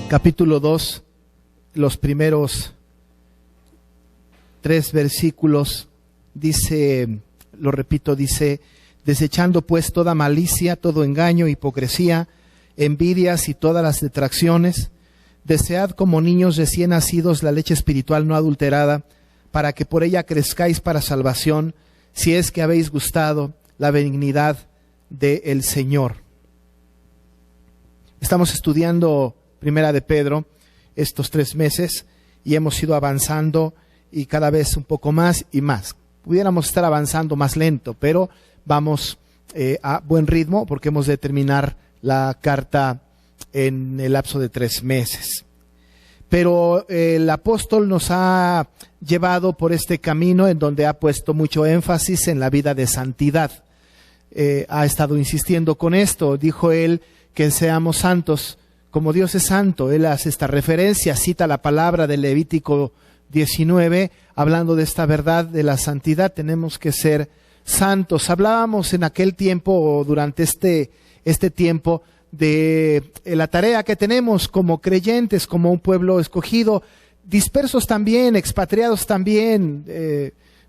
capítulo 2, los primeros 3 versículos, dice, lo repito, dice: desechando pues toda malicia, todo engaño, hipocresía, envidias y todas las detracciones, desead como niños recién nacidos la leche espiritual no adulterada, para que por ella crezcáis para salvación, si es que habéis gustado la benignidad del Señor. Estamos estudiando Primera de Pedro estos 3 meses y hemos ido avanzando y cada vez un poco más y más. Pudiéramos estar avanzando más lento, pero vamos a buen ritmo porque hemos de terminar la carta en el lapso de 3 meses. Pero el apóstol nos ha llevado por este camino en donde ha puesto mucho énfasis en la vida de santidad. Ha estado insistiendo con esto. Dijo él que seamos santos como Dios es santo. Él hace esta referencia, cita la palabra de Levítico 19, hablando de esta verdad de la santidad. Tenemos que ser santos. Hablábamos en aquel tiempo, o durante este tiempo, de la tarea que tenemos como creyentes, como un pueblo escogido, dispersos también, expatriados también,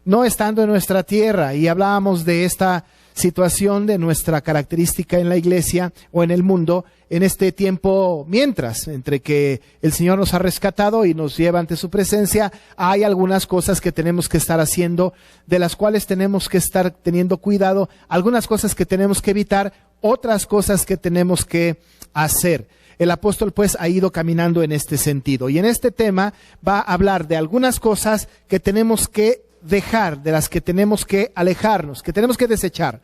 no estando en nuestra tierra. Y hablábamos de esta situación de nuestra característica en la iglesia o en el mundo en este tiempo, mientras, entre que el Señor nos ha rescatado y nos lleva ante su presencia, hay algunas cosas que tenemos que estar haciendo, de las cuales tenemos que estar teniendo cuidado, algunas cosas que tenemos que evitar, otras cosas que tenemos que hacer. El apóstol pues ha ido caminando en este sentido, y en este tema va a hablar de algunas cosas que tenemos que dejar, de las que tenemos que alejarnos, que tenemos que desechar.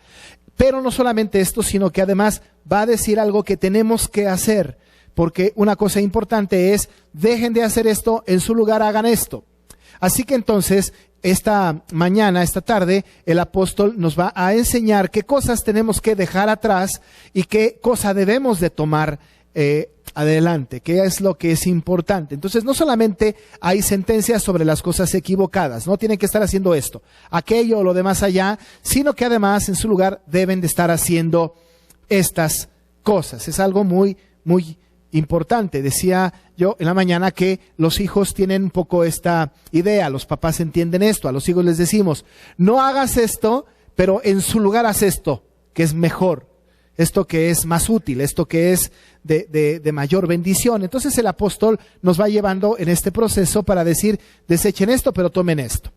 Pero no solamente esto, sino que además va a decir algo que tenemos que hacer, porque una cosa importante es: dejen de hacer esto, en su lugar hagan esto. Así que entonces, esta mañana, esta tarde, el apóstol nos va a enseñar qué cosas tenemos que dejar atrás y qué cosa debemos de tomar adelante, qué es lo que es importante. Entonces, no solamente hay sentencias sobre las cosas equivocadas, no tienen que estar haciendo esto, aquello o lo demás allá, sino que además en su lugar deben de estar haciendo estas cosas. Es algo muy, muy importante. Decía yo en la mañana que los hijos tienen un poco esta idea, los papás entienden esto, a los hijos les decimos: no hagas esto, pero en su lugar haz esto, que es mejor, esto que es más útil, esto que es de mayor bendición. Entonces el apóstol nos va llevando en este proceso para decir: desechen esto, pero tomen esto.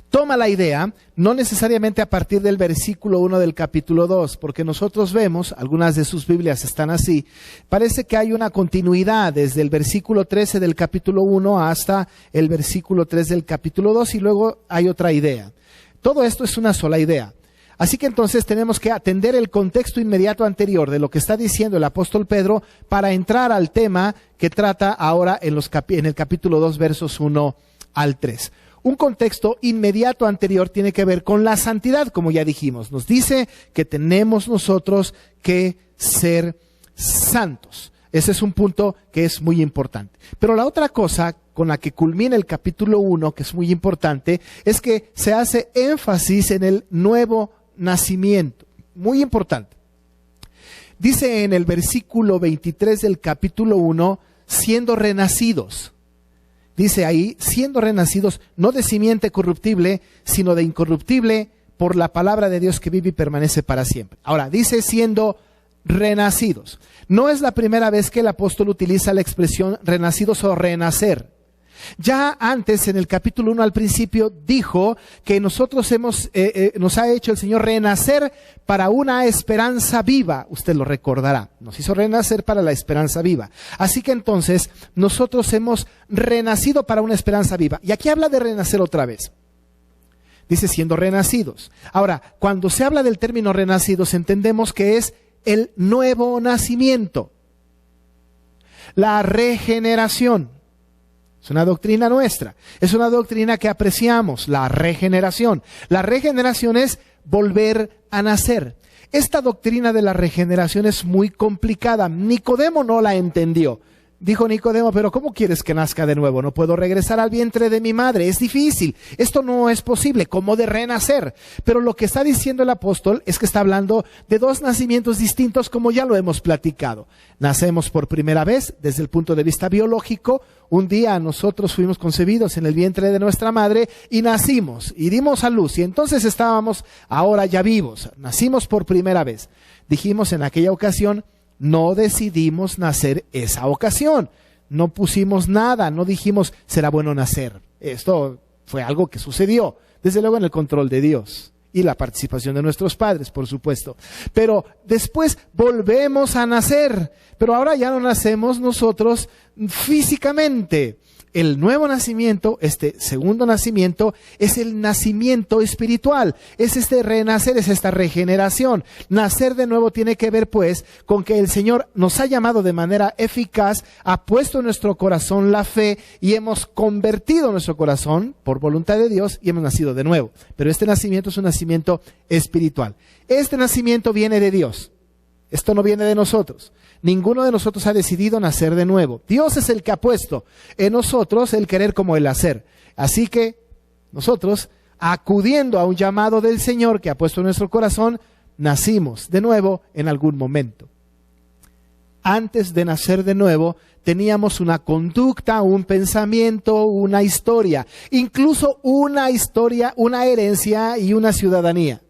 Toma la idea, no necesariamente a partir del versículo 1 del capítulo 2, porque nosotros vemos, algunas de sus Biblias están así, parece que hay una continuidad desde el versículo 13 del capítulo 1 hasta el versículo 3 del capítulo 2, y luego hay otra idea. Todo esto es una sola idea. Así que entonces tenemos que atender el contexto inmediato anterior de lo que está diciendo el apóstol Pedro para entrar al tema que trata ahora en el capítulo 2, versos 1 al 3. Un contexto inmediato anterior tiene que ver con la santidad, como ya dijimos. Nos dice que tenemos nosotros que ser santos. Ese es un punto que es muy importante. Pero la otra cosa con la que culmina el capítulo 1, que es muy importante, es que se hace énfasis en el nuevo nacimiento. Muy importante. Dice en el versículo 23 del capítulo 1, siendo renacidos. Dice ahí, siendo renacidos, no de simiente corruptible, sino de incorruptible, por la palabra de Dios que vive y permanece para siempre. Ahora, dice siendo renacidos. No es la primera vez que el apóstol utiliza la expresión renacidos o renacer. Ya antes, en el capítulo 1 al principio, dijo que nosotros nos ha hecho el Señor renacer para una esperanza viva. Usted lo recordará. Nos hizo renacer para la esperanza viva. Así que entonces, nosotros hemos renacido para una esperanza viva. Y aquí habla de renacer otra vez. Dice siendo renacidos. Ahora, cuando se habla del término renacidos, entendemos que es el nuevo nacimiento. La regeneración. Es una doctrina nuestra, es una doctrina que apreciamos, la regeneración. La regeneración es volver a nacer. Esta doctrina de la regeneración es muy complicada. Nicodemo no la entendió. Dijo Nicodemo, pero ¿cómo quieres que nazca de nuevo? No puedo regresar al vientre de mi madre, es difícil, esto no es posible, ¿cómo de renacer? Pero lo que está diciendo el apóstol es que está hablando de dos nacimientos distintos, como ya lo hemos platicado. Nacemos por primera vez desde el punto de vista biológico. Un día nosotros fuimos concebidos en el vientre de nuestra madre y nacimos y dimos a luz, y entonces estábamos ahora ya vivos, nacimos por primera vez. Dijimos en aquella ocasión, no decidimos nacer esa ocasión, no pusimos nada, no dijimos será bueno nacer. Esto fue algo que sucedió, desde luego en el control de Dios y la participación de nuestros padres, por supuesto. Pero después volvemos a nacer, pero ahora ya no nacemos nosotros físicamente. El nuevo nacimiento, este segundo nacimiento, es el nacimiento espiritual, es este renacer, es esta regeneración. Nacer de nuevo tiene que ver pues con que el Señor nos ha llamado de manera eficaz, ha puesto en nuestro corazón la fe y hemos convertido nuestro corazón por voluntad de Dios y hemos nacido de nuevo. Pero este nacimiento es un nacimiento espiritual. Este nacimiento viene de Dios. Esto no viene de nosotros. Ninguno de nosotros ha decidido nacer de nuevo. Dios es el que ha puesto en nosotros el querer como el hacer. Así que nosotros, acudiendo a un llamado del Señor que ha puesto en nuestro corazón, nacimos de nuevo en algún momento. Antes de nacer de nuevo, teníamos una conducta, un pensamiento, una historia, incluso una historia, una herencia y una ciudadanía.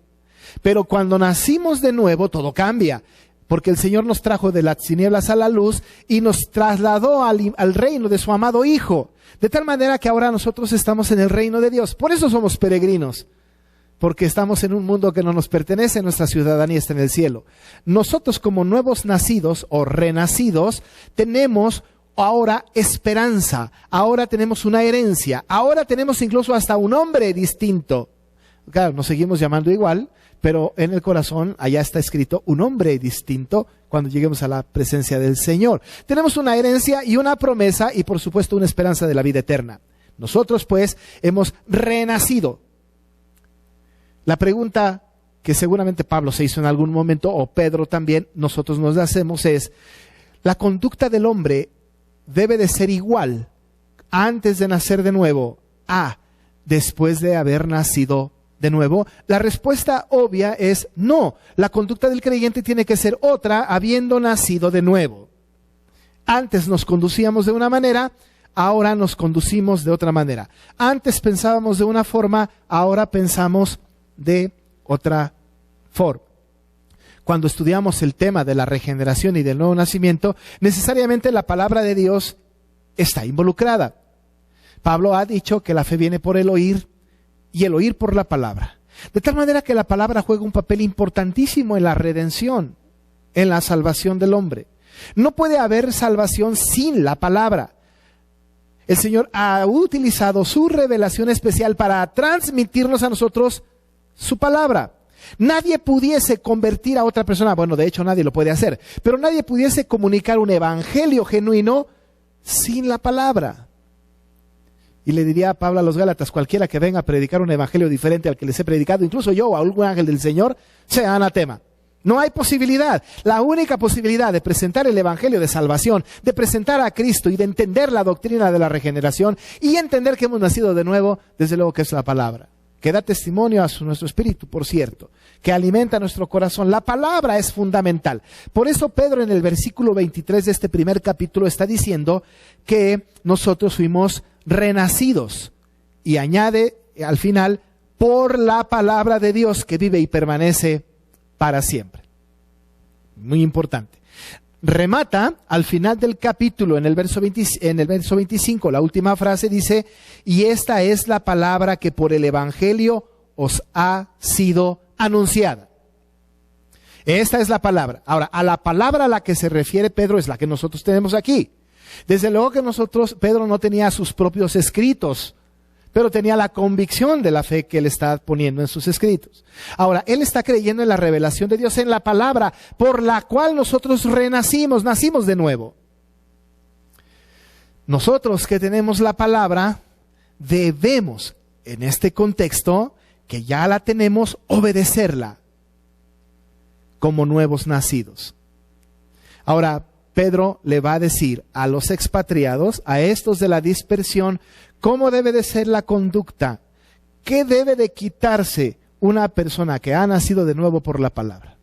Pero cuando nacimos de nuevo, todo cambia. Porque el Señor nos trajo de las tinieblas a la luz y nos trasladó al reino de su amado Hijo. De tal manera que ahora nosotros estamos en el reino de Dios. Por eso somos peregrinos. Porque estamos en un mundo que no nos pertenece, nuestra ciudadanía está en el cielo. Nosotros como nuevos nacidos o renacidos tenemos ahora esperanza. Ahora tenemos una herencia. Ahora tenemos incluso hasta un nombre distinto. Claro, nos seguimos llamando igual, pero en el corazón allá está escrito un nombre distinto cuando lleguemos a la presencia del Señor. Tenemos una herencia y una promesa y por supuesto una esperanza de la vida eterna. Nosotros pues hemos renacido. La pregunta que seguramente Pablo se hizo en algún momento, o Pedro también, nosotros nos la hacemos es, ¿la conducta del hombre debe de ser igual antes de nacer de nuevo a después de haber nacido de nuevo? La respuesta obvia es no. La conducta del creyente tiene que ser otra habiendo nacido de nuevo. Antes nos conducíamos de una manera, ahora nos conducimos de otra manera. Antes pensábamos de una forma, ahora pensamos de otra forma. Cuando estudiamos el tema de la regeneración y del nuevo nacimiento, necesariamente la palabra de Dios está involucrada. Pablo ha dicho que la fe viene por el oír y el oír por la palabra. De tal manera que la palabra juega un papel importantísimo en la redención, en la salvación del hombre. No puede haber salvación sin la palabra. El Señor ha utilizado su revelación especial para transmitirnos a nosotros su palabra. Nadie pudiese convertir a otra persona, bueno, de hecho nadie lo puede hacer, pero nadie pudiese comunicar un evangelio genuino sin la palabra. Y le diría a Pablo a los Gálatas, cualquiera que venga a predicar un evangelio diferente al que les he predicado, incluso yo o algún ángel del Señor, sea anatema. No hay posibilidad. La única posibilidad de presentar el evangelio de salvación, de presentar a Cristo y de entender la doctrina de la regeneración y entender que hemos nacido de nuevo, desde luego que es la palabra, que da testimonio a nuestro espíritu, por cierto, que alimenta nuestro corazón. La palabra es fundamental. Por eso Pedro en el versículo 23 de este primer capítulo está diciendo que nosotros fuimos renacidos y añade al final por la palabra de Dios que vive y permanece para siempre. Muy importante. Remata al final del capítulo en el verso 25, la última frase dice, y esta es la palabra que por el evangelio os ha sido anunciada. Esta es la palabra. Ahora, a la palabra a la que se refiere Pedro es la que nosotros tenemos aquí. Desde luego que Pedro no tenía sus propios escritos, pero tenía la convicción de la fe que él está poniendo en sus escritos. Ahora, él está creyendo en la revelación de Dios, en la palabra, por la cual nosotros renacimos, nacimos de nuevo. Nosotros que tenemos la palabra, debemos, en este contexto, que ya la tenemos, obedecerla como nuevos nacidos. Ahora, Pedro le va a decir a los expatriados, a estos de la dispersión, cómo debe de ser la conducta, qué debe de quitarse una persona que ha nacido de nuevo por la palabra.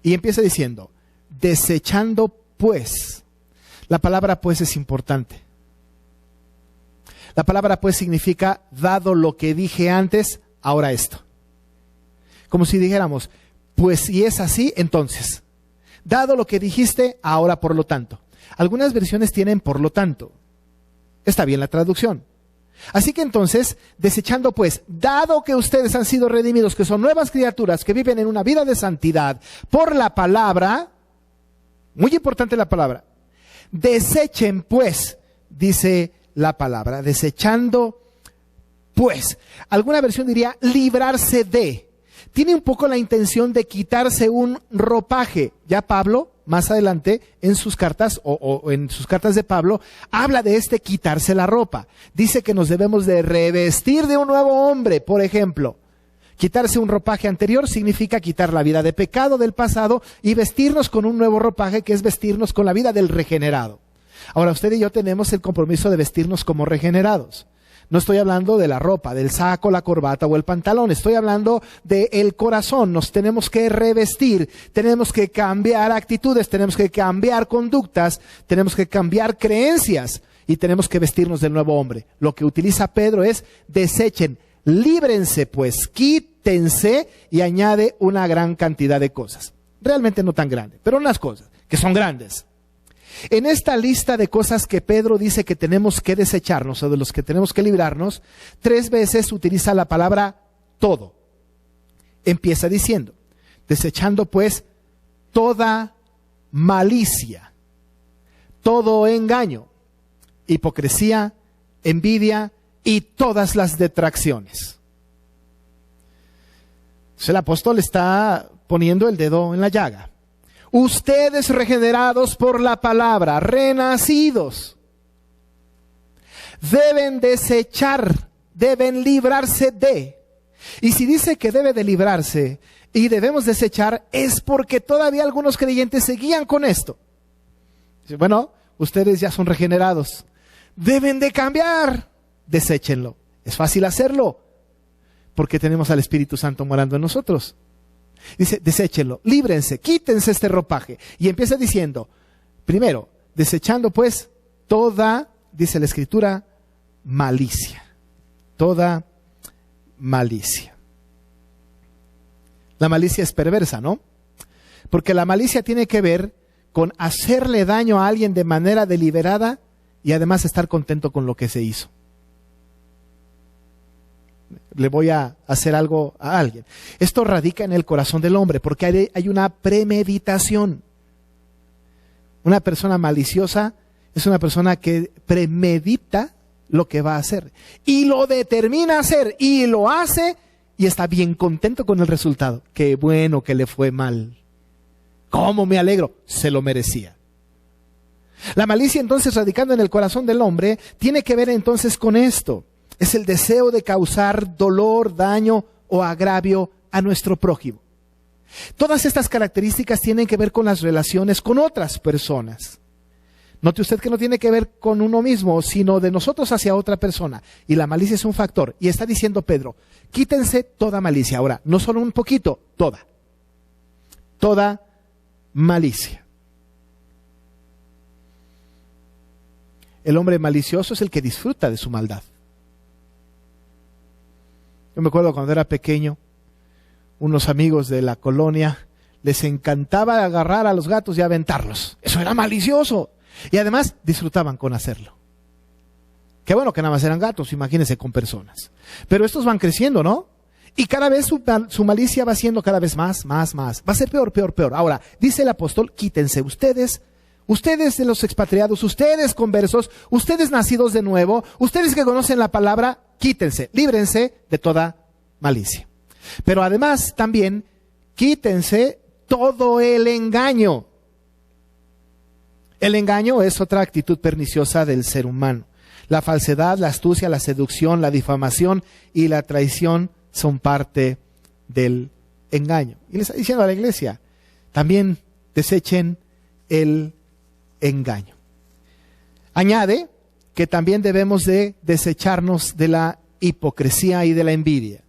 Y empieza diciendo, desechando pues. La palabra pues es importante. La palabra pues significa, dado lo que dije antes, ahora esto. Como si dijéramos, pues si es así, entonces. Dado lo que dijiste, ahora por lo tanto. Algunas versiones tienen por lo tanto. Está bien la traducción. Así que entonces, desechando pues, dado que ustedes han sido redimidos, que son nuevas criaturas, que viven en una vida de santidad, por la palabra, muy importante la palabra, desechen pues, dice la palabra, desechando pues. Alguna versión diría librarse de. Tiene un poco la intención de quitarse un ropaje. Ya Pablo, más adelante, en sus cartas, o en sus cartas de Pablo, habla de quitarse la ropa. Dice que nos debemos de revestir de un nuevo hombre, por ejemplo. Quitarse un ropaje anterior significa quitar la vida de pecado del pasado y vestirnos con un nuevo ropaje, que es vestirnos con la vida del regenerado. Ahora, usted y yo tenemos el compromiso de vestirnos como regenerados. No estoy hablando de la ropa, del saco, la corbata o el pantalón. Estoy hablando del corazón. Nos tenemos que revestir, tenemos que cambiar actitudes, tenemos que cambiar conductas, tenemos que cambiar creencias y tenemos que vestirnos del nuevo hombre. Lo que utiliza Pedro es desechen, líbrense pues, quítense, y añade una gran cantidad de cosas. Realmente no tan grande, pero unas cosas que son grandes. En esta lista de cosas que Pedro dice que tenemos que desecharnos o de los que tenemos que librarnos, 3 veces utiliza la palabra todo. Empieza diciendo, desechando pues toda malicia, todo engaño, hipocresía, envidia y todas las detracciones. Entonces el apóstol está poniendo el dedo en la llaga. Ustedes regenerados por la palabra, renacidos, deben desechar, deben librarse de. Y si dice que debe de librarse y debemos desechar, es porque todavía algunos creyentes seguían con esto. Bueno, ustedes ya son regenerados, deben de cambiar, deséchenlo. Es fácil hacerlo, porque tenemos al Espíritu Santo morando en nosotros. Dice, deséchenlo, líbrense, quítense este ropaje. Y empieza diciendo, primero, desechando pues toda, dice la Escritura, malicia. Toda malicia. La malicia es perversa, ¿no? Porque la malicia tiene que ver con hacerle daño a alguien de manera deliberada y además estar contento con lo que se hizo. Le voy a hacer algo a alguien. Esto radica en el corazón del hombre, porque hay una premeditación. Una persona maliciosa es una persona que premedita lo que va a hacer y lo determina a hacer y lo hace y está bien contento con el resultado. Qué bueno que le fue mal. ¿Cómo me alegro? Se lo merecía. La malicia, entonces, radicando en el corazón del hombre, tiene que ver entonces con esto. Es el deseo de causar dolor, daño o agravio a nuestro prójimo. Todas estas características tienen que ver con las relaciones con otras personas. Note usted que no tiene que ver con uno mismo, sino de nosotros hacia otra persona. Y la malicia es un factor. Y está diciendo Pedro, quítense toda malicia. Ahora, no solo un poquito, toda. Toda malicia. El hombre malicioso es el que disfruta de su maldad. Yo me acuerdo cuando era pequeño, unos amigos de la colonia les encantaba agarrar a los gatos y aventarlos. Eso era malicioso. Y además disfrutaban con hacerlo. Qué bueno que nada más eran gatos, imagínense con personas. Pero estos van creciendo, ¿no? Y cada vez su malicia va siendo cada vez más. Va a ser peor, peor, peor. Ahora, dice el apóstol, quítense ustedes de los expatriados, ustedes conversos, ustedes nacidos de nuevo, ustedes que conocen la palabra, quítense, líbrense de toda malicia. Pero además también quítense todo el engaño. El engaño es otra actitud perniciosa del ser humano. La falsedad, la astucia, la seducción, la difamación y la traición son parte del engaño. Y le está diciendo a la iglesia, también desechen el engaño. Añade que también debemos de desecharnos de la hipocresía y de la envidia.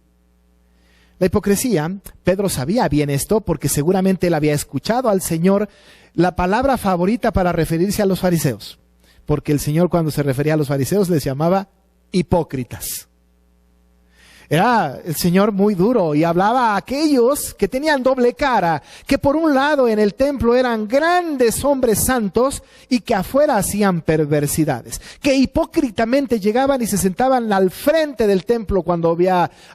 La hipocresía, Pedro sabía bien esto porque seguramente él había escuchado al Señor la palabra favorita para referirse a los fariseos, porque el Señor cuando se refería a los fariseos les llamaba hipócritas. Era el Señor muy duro y hablaba a aquellos que tenían doble cara, que por un lado en el templo eran grandes hombres santos y que afuera hacían perversidades, que hipócritamente llegaban y se sentaban al frente del templo cuando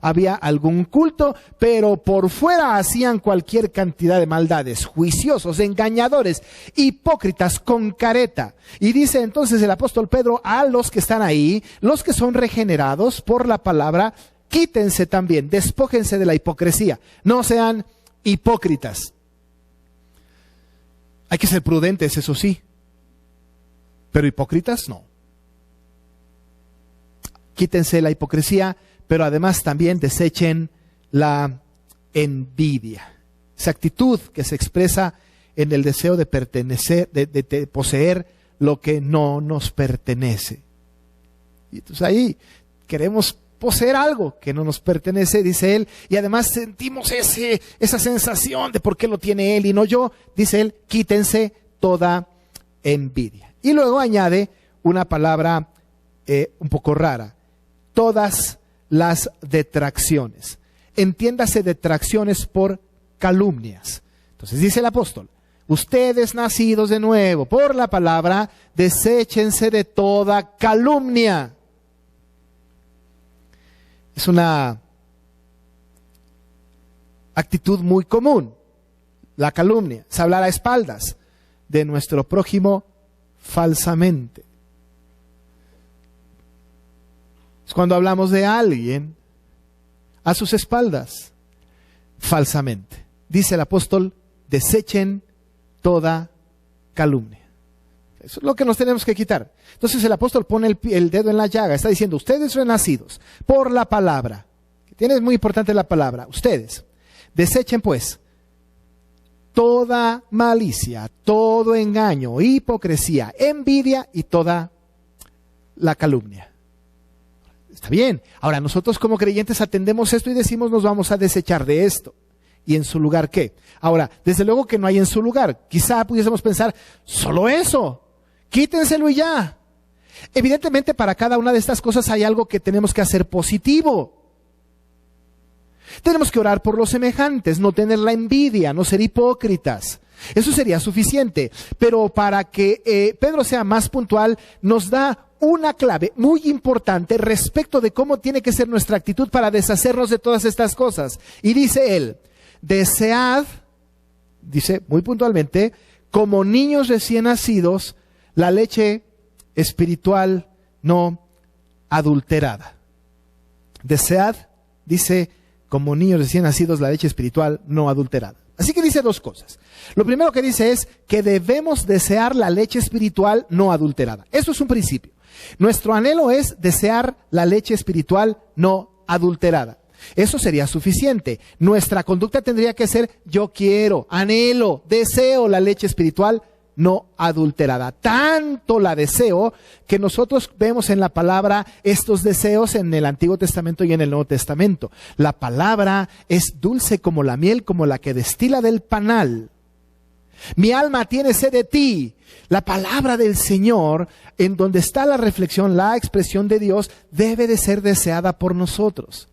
había algún culto, pero por fuera hacían cualquier cantidad de maldades, juiciosos, engañadores, hipócritas con careta. Y dice entonces el apóstol Pedro a los que están ahí, los que son regenerados por la palabra, quítense también, despójense de la hipocresía, no sean hipócritas. Hay que ser prudentes, eso sí, pero hipócritas no. Quítense la hipocresía, pero además también desechen la envidia. Esa actitud que se expresa en el deseo de pertenecer, de poseer lo que no nos pertenece. Y entonces ahí queremos poseer algo que no nos pertenece, dice él, y además sentimos esa sensación de por qué lo tiene él y no yo, dice él, quítense toda envidia. Y luego añade una palabra un poco rara, todas las detracciones. Entiéndase detracciones por calumnias. Entonces dice el apóstol, ustedes nacidos de nuevo por la palabra, deséchense de toda calumnia. Es una actitud muy común, la calumnia, es hablar a espaldas de nuestro prójimo falsamente. Es cuando hablamos de alguien a sus espaldas falsamente. Dice el apóstol, desechen toda calumnia. Eso es lo que nos tenemos que quitar. Entonces el apóstol pone el dedo en la llaga, está diciendo, ustedes renacidos por la palabra, es muy importante la palabra, ustedes, desechen pues toda malicia, todo engaño, hipocresía, envidia y toda la calumnia. Está bien, ahora nosotros como creyentes atendemos esto y decimos nos vamos a desechar de esto. ¿Y en su lugar qué? Ahora, desde luego que no hay en su lugar, quizá pudiésemos pensar, solo eso, quítenselo y ya. Evidentemente para cada una de estas cosas hay algo que tenemos que hacer positivo. Tenemos que orar por los semejantes, no tener la envidia, no ser hipócritas. Eso sería suficiente. Pero para que Pedro sea más puntual, nos da una clave muy importante respecto de cómo tiene que ser nuestra actitud para deshacernos de todas estas cosas. Y dice él, desead, dice muy puntualmente, como niños recién nacidos, la leche espiritual no adulterada. Desead, dice, como niños recién nacidos, la leche espiritual no adulterada. Así que dice dos cosas. Lo primero que dice es que debemos desear la leche espiritual no adulterada. Eso es un principio. Nuestro anhelo es desear la leche espiritual no adulterada. Eso sería suficiente. Nuestra conducta tendría que ser yo quiero, anhelo, deseo la leche espiritual no adulterada. Tanto la deseo que nosotros vemos en la palabra estos deseos en el Antiguo Testamento y en el Nuevo Testamento. La palabra es dulce como la miel, como la que destila del panal. Mi alma tiene sed de ti. La palabra del Señor, en donde está la reflexión, la expresión de Dios, debe de ser deseada por nosotros.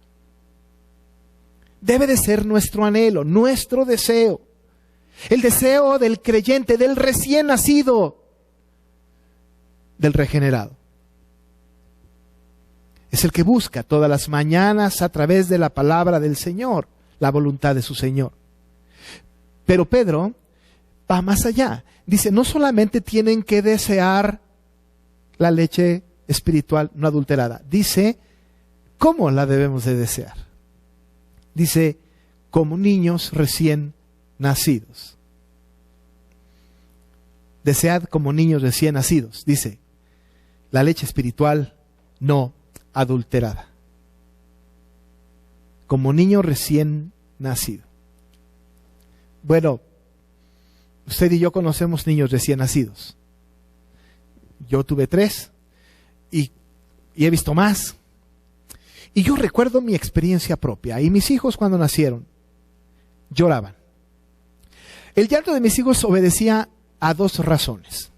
Debe de ser nuestro anhelo, nuestro deseo. El deseo del creyente, del recién nacido, del regenerado. Es el que busca todas las mañanas a través de la palabra del Señor, la voluntad de su Señor. Pero Pedro va más allá. Dice, no solamente tienen que desear la leche espiritual no adulterada. Dice, ¿cómo la debemos de desear? Dice, como niños recién nacidos. Desead como niños recién nacidos, dice, la leche espiritual no adulterada. Como niño recién nacido. Bueno, Usted y yo conocemos niños recién nacidos. Yo tuve 3 y he visto más. Y yo recuerdo mi experiencia propia. Y mis hijos cuando nacieron lloraban. El llanto de mis hijos obedecía a 2 razones.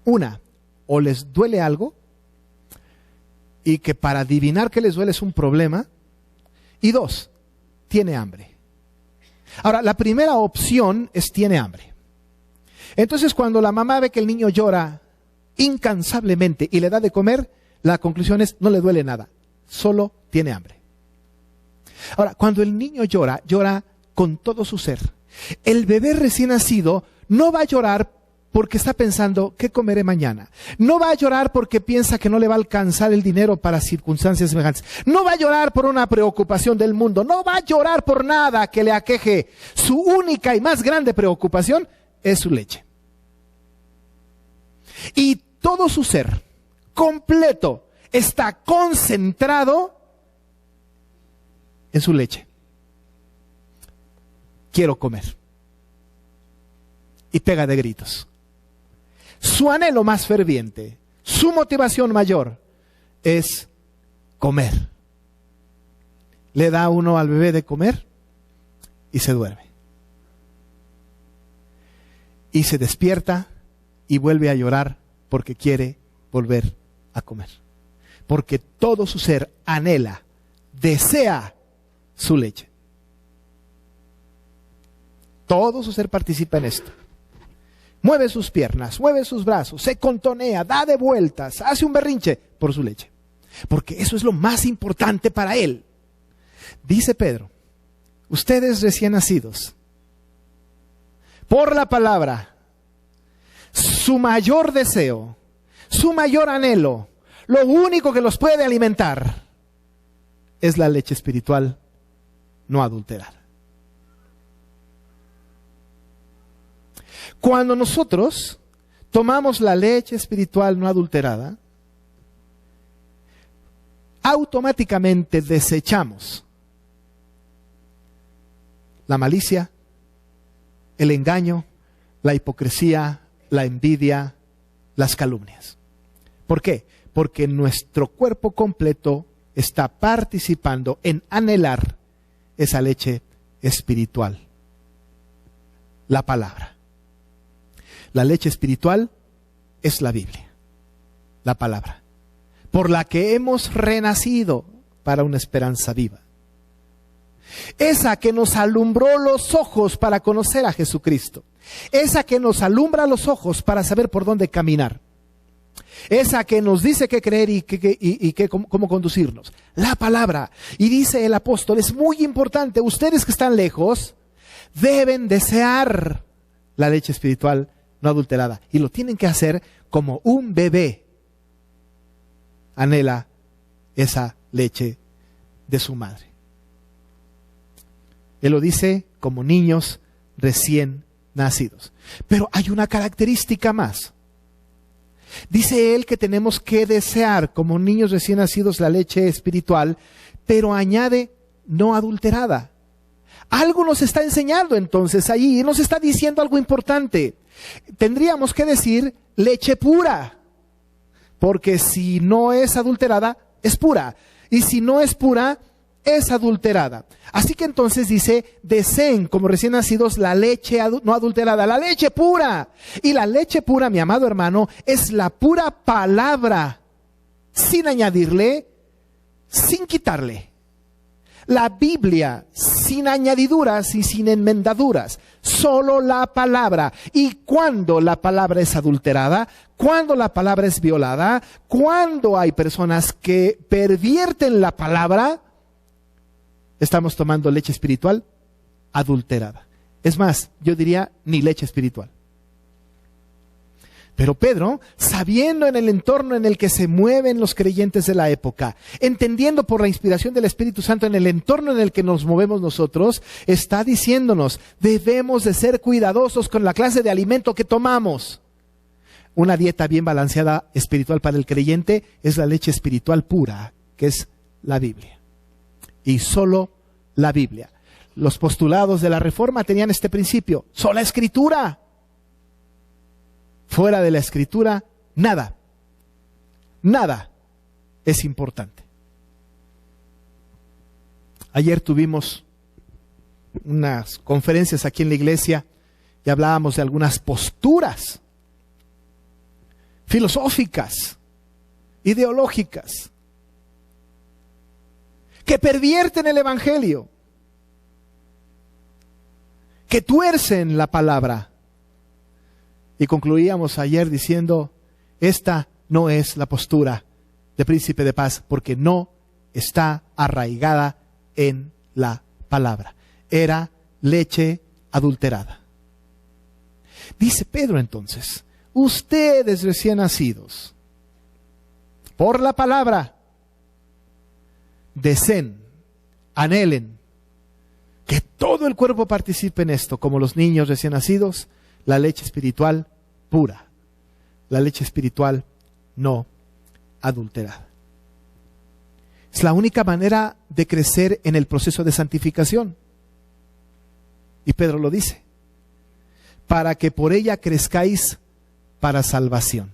Una, o les duele algo y que para adivinar que les duele es un problema. Y 2, tiene hambre. Ahora, la primera opción es tiene hambre. Entonces, cuando la mamá ve que el niño llora incansablemente y le da de comer, la conclusión es no le duele nada, solo tiene hambre. Ahora, cuando el niño llora, llora con todo su ser. El bebé recién nacido no va a llorar porque está pensando, ¿qué comeré mañana? No va a llorar porque piensa que no le va a alcanzar el dinero para circunstancias semejantes. No va a llorar por una preocupación del mundo. No va a llorar por nada que le aqueje. Su única y más grande preocupación es su leche. Y todo su ser completo está concentrado en su leche. Quiero comer. Y pega de gritos. Su anhelo más ferviente, su motivación mayor es comer. Le da uno al bebé de comer y se duerme. Y se despierta y vuelve a llorar porque quiere volver a comer. Porque todo su ser anhela, desea su leche. Todo su ser participa en esto. Mueve sus piernas, mueve sus brazos, se contonea, da de vueltas, hace un berrinche por su leche. Porque eso es lo más importante para él. Dice Pedro, ustedes recién nacidos, por la palabra, su mayor deseo, su mayor anhelo, lo único que los puede alimentar es la leche espiritual no adulterada. Cuando nosotros tomamos la leche espiritual no adulterada, automáticamente desechamos la malicia, el engaño, la hipocresía, la envidia, las calumnias. ¿Por qué? Porque nuestro cuerpo completo está participando en anhelar esa leche espiritual, la palabra. La leche espiritual es la Biblia, la palabra, por la que hemos renacido para una esperanza viva. Esa que nos alumbró los ojos para conocer a Jesucristo. Esa que nos alumbra los ojos para saber por dónde caminar. Esa que nos dice qué creer y cómo conducirnos. La palabra. Y dice el apóstol, es muy importante, ustedes que están lejos deben desear la leche espiritual no adulterada. Y lo tienen que hacer como un bebé anhela esa leche de su madre. Él lo dice como niños recién nacidos. Pero hay una característica más. Dice él que tenemos que desear como niños recién nacidos la leche espiritual, pero añade no adulterada. Algo nos está enseñando entonces allí, nos está diciendo algo importante. Tendríamos que decir leche pura, porque si no es adulterada, es pura. Y si no es pura, es adulterada. Así que entonces dice, deseen como recién nacidos la leche no adulterada, la leche pura. Y la leche pura, mi amado hermano, es la pura palabra, sin añadirle, sin quitarle. La Biblia, sin añadiduras y sin enmendaduras, solo la palabra. Y cuando la palabra es adulterada, cuando la palabra es violada, cuando hay personas que pervierten la palabra, estamos tomando leche espiritual adulterada. Es más, yo diría ni leche espiritual. Pero Pedro, sabiendo en el entorno en el que se mueven los creyentes de la época, entendiendo por la inspiración del Espíritu Santo en el entorno en el que nos movemos nosotros, está diciéndonos, debemos de ser cuidadosos con la clase de alimento que tomamos. Una dieta bien balanceada espiritual para el creyente es la leche espiritual pura, que es la Biblia. Y solo la Biblia. Los postulados de la Reforma tenían este principio: sola Escritura. Fuera de la Escritura, nada es importante. Ayer tuvimos unas conferencias aquí en la iglesia y hablábamos de algunas posturas filosóficas, ideológicas, que pervierten el Evangelio, que tuercen la palabra. Y concluíamos ayer diciendo: esta no es la postura de Príncipe de Paz, porque no está arraigada en la palabra. Era leche adulterada. Dice Pedro entonces: ustedes recién nacidos, por la palabra, deseen, anhelen que todo el cuerpo participe en esto, como los niños recién nacidos, la leche espiritual pura, la leche espiritual no adulterada. Es la única manera de crecer en el proceso de santificación. Y Pedro lo dice: para que por ella crezcáis para salvación.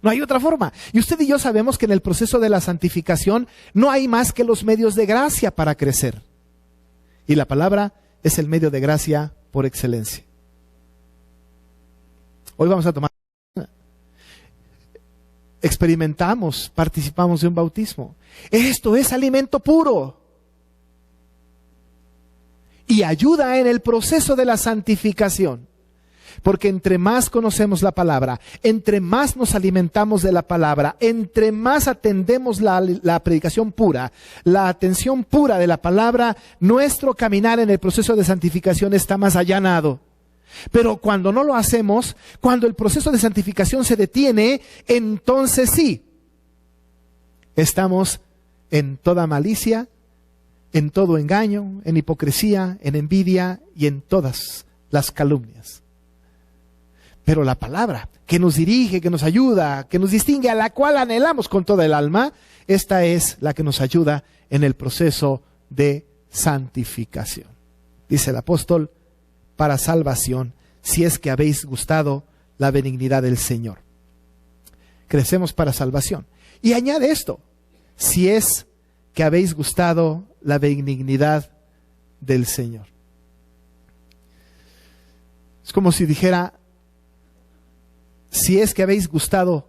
No hay otra forma. Y usted y yo sabemos que en el proceso de la santificación no hay más que los medios de gracia para crecer. Y la palabra es el medio de gracia por excelencia. Hoy vamos a tomar. Experimentamos, participamos de un bautismo. Esto es alimento puro. Y ayuda en el proceso de la santificación. Porque entre más conocemos la palabra, entre más nos alimentamos de la palabra, entre más atendemos la predicación pura, la atención pura de la palabra, nuestro caminar en el proceso de santificación está más allanado. Pero cuando no lo hacemos, cuando el proceso de santificación se detiene, entonces sí, estamos en toda malicia, en todo engaño, en hipocresía, en envidia y en todas las calumnias. Pero la palabra que nos dirige, que nos ayuda, que nos distingue, a la cual anhelamos con toda el alma, esta es la que nos ayuda en el proceso de santificación. Dice el apóstol: para salvación, si es que habéis gustado la benignidad del Señor. Crecemos para salvación. Y añade esto: si es que habéis gustado la benignidad del Señor. Es como si dijera: si es que habéis gustado,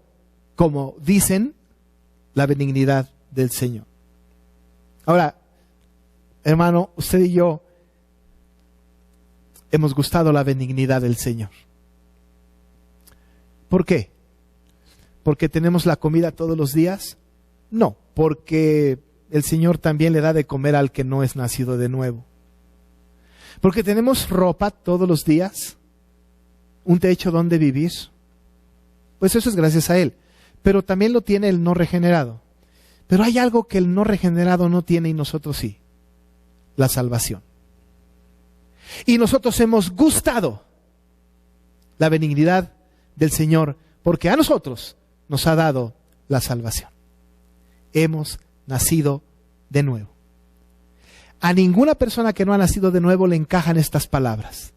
como dicen, la benignidad del Señor. Ahora, hermano, usted y yo hemos gustado la benignidad del Señor. ¿Por qué? ¿Porque tenemos la comida todos los días? No, porque el Señor también le da de comer al que no es nacido de nuevo. ¿Porque tenemos ropa todos los días? ¿Un techo donde vivir? Pues eso es gracias a Él. Pero también lo tiene el no regenerado. Pero hay algo que el no regenerado no tiene y nosotros sí: la salvación. Y nosotros hemos gustado la benignidad del Señor, porque a nosotros nos ha dado la salvación. Hemos nacido de nuevo. A ninguna persona que no ha nacido de nuevo le encajan estas palabras.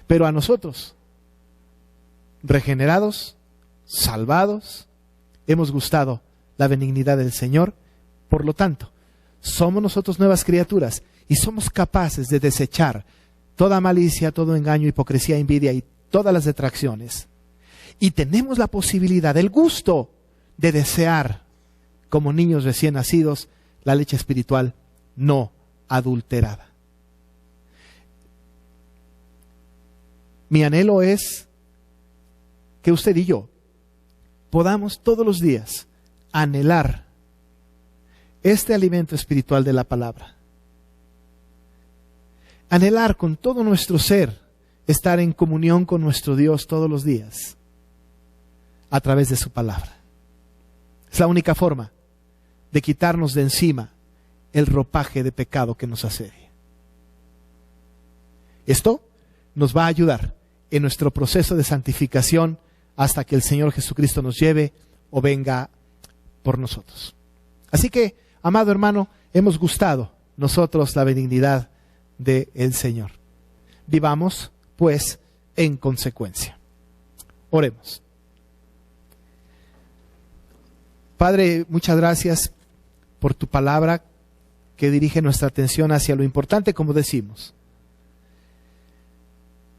Pero a nosotros, regenerados, salvados, hemos gustado la benignidad del Señor. Por lo tanto, somos nosotros nuevas criaturas y somos capaces de desechar toda malicia, todo engaño, hipocresía, envidia y todas las detracciones. Y tenemos la posibilidad, el gusto de desear, como niños recién nacidos, la leche espiritual no adulterada. Mi anhelo es que usted y yo podamos todos los días anhelar este alimento espiritual de la palabra. Anhelar con todo nuestro ser estar en comunión con nuestro Dios todos los días a través de su palabra. Es la única forma de quitarnos de encima el ropaje de pecado que nos asedia. Esto nos va a ayudar en nuestro proceso de santificación hasta que el Señor Jesucristo nos lleve o venga por nosotros. Así que, amado hermano, hemos gustado nosotros la benignidad del Señor. Vivamos, pues, en consecuencia. Oremos. Padre, muchas gracias por tu palabra que dirige nuestra atención hacia lo importante, como decimos.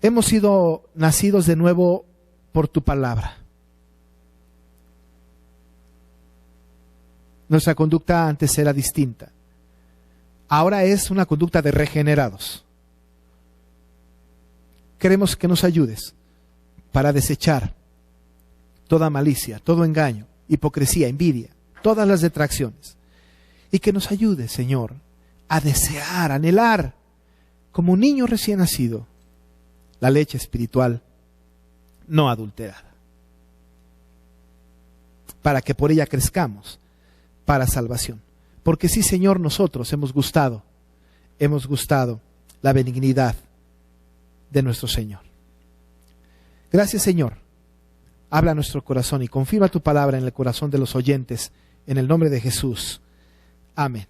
Hemos sido nacidos de nuevo por tu palabra. Nuestra conducta antes era distinta. Ahora es una conducta de regenerados. Queremos que nos ayudes para desechar toda malicia, todo engaño, hipocresía, envidia, todas las detracciones. Y que nos ayude, Señor, a desear, anhelar, como un niño recién nacido, la leche espiritual no adulterada, para que por ella crezcamos para salvación. Porque sí, Señor, nosotros hemos gustado la benignidad de nuestro Señor. Gracias, Señor. Habla a nuestro corazón y confirma tu palabra en el corazón de los oyentes, en el nombre de Jesús. Amén.